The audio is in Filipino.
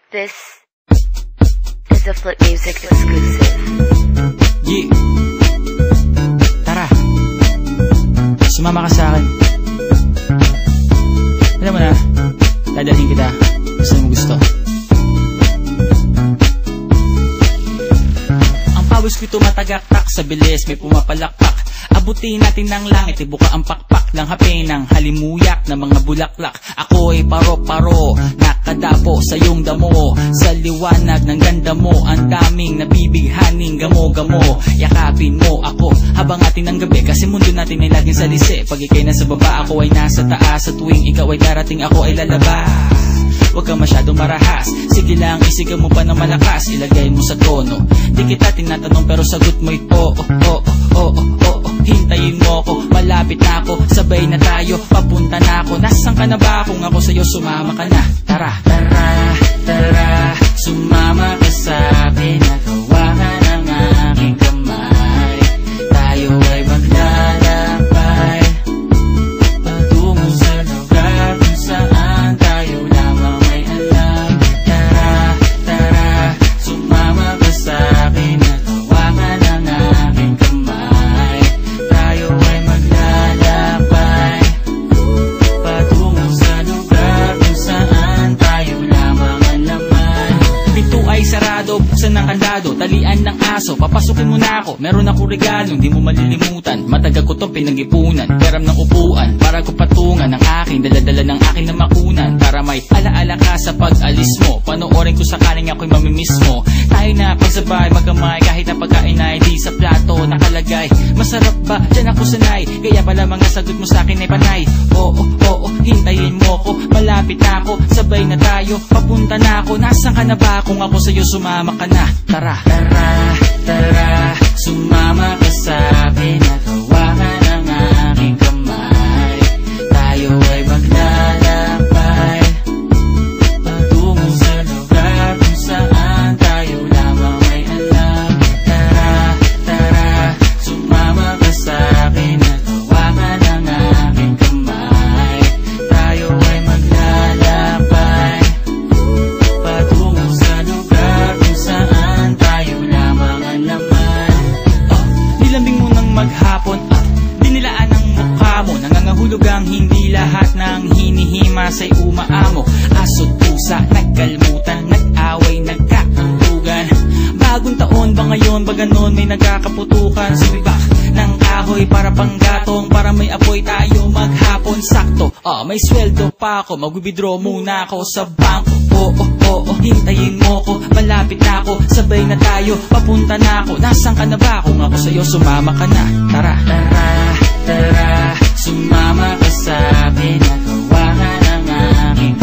This is a Flip Music exclusive. Yeah. Tara, sumama ka sa akin. Alam mo na, dadalhin kita saan mo gusto. Ang pawis ko'y tumatagaktak sa bilis, may pumapalakpak. Abutin natin ng langit, ibuka ang pakpak ng hapin ng halimuyak ng mga bulaklak. Ako'y paro-paro, nakadapo sa iyong damo. Sa liwanag ng ganda mo, ang daming nabibighaning gamo-gamo. Yakapin mo ako habang atin ng gabi, kasi mundo natin ay laging salisi. Pag ikay nasa baba, ako ay nasa taas. Sa tuwing ikaw ay darating, ako ay lalabas. Huwag ka masyadong marahas, sige lang isigaw mo pa ng malakas. Ilagay mo sa tono, di kita tinatanong pero sagot mo'y oo, oo, oo, oo. Hintayin mo ko, malapit na ako, sabay na tayo, papunta na ako. Nasaan ka na ba? Kung ako sa'yo, sumama ka na. Tara, tara, tara, sumama ka sa'kin. Nagawangan ng aking kamay, tayo ay maglalakbay patungo sa lugar kung saan tayo lamang ay alam. Tara, tara, sumama ka sa'kin. Nagawangan ng aking kamay, tayo ay maglalakbay patungo sa lugar kung saan tayo lamang ang laman. Pinto ay sarado, buksan ng kandado, talian ng aso, papasukin mo na ako. Meron ako regalo, hindi mo malilimutan. Matagal ko tong pinag-ipunan, peram ng upuan para ko patungan ang aking daladala ng aking na makunan. Para may alaala ka sa pag-alis mo, panoorin ko sakaling ako'y mamimiss mo. Tayo na pagsabay, magkamay, kahit na pagkain ay di sa plato nakalagay. Masarap ba? Diyan ako sanay, kaya pala mga sagot mo sa akin ay panay. Oo, oo, hintayin mo ko, malapit na ako, sabay na tayo, papunta na ako. Nasaan ka na ba? Kung ako sa'yo, sumama ka na. Tara, tara, tara, sumama ka sa'kin. Nagawangan ng aking kamay, tayo ay maglalakbay patungo sa lugar kung saan tayo lamang ay alam. Tara, tara, sumama ka sa'kin. Nagawangan ng aking kamay, tayo ay maglalakbay patungo sa lugar kung saan tayo lamang ang laman. Nilambing mo ng maghapon at dinilaan ang mukha mo. Nangangahulog ang hindi lahat ng hinihima sa'y umaamo. Aso't pusa, nagkalmutan, nag-away, nagkakuntugan. Bagong taon ba ngayon, ba ganon may nagkakaputukan? Sumibak ng kahoy para panggatong, para may apoy tayo maghapon. Sakto, may sweldo pa ako, mag-withdraw muna ako sa bangko. Oo, oo, hintayin mo ko, malapit na ako, sabay na tayo, papunta na ako. Nasaan ka na ba? Kung ako sa'yo, sumama ka na. Tara, tara, tara, sumama ka sa'kin. Nagawangan ng aking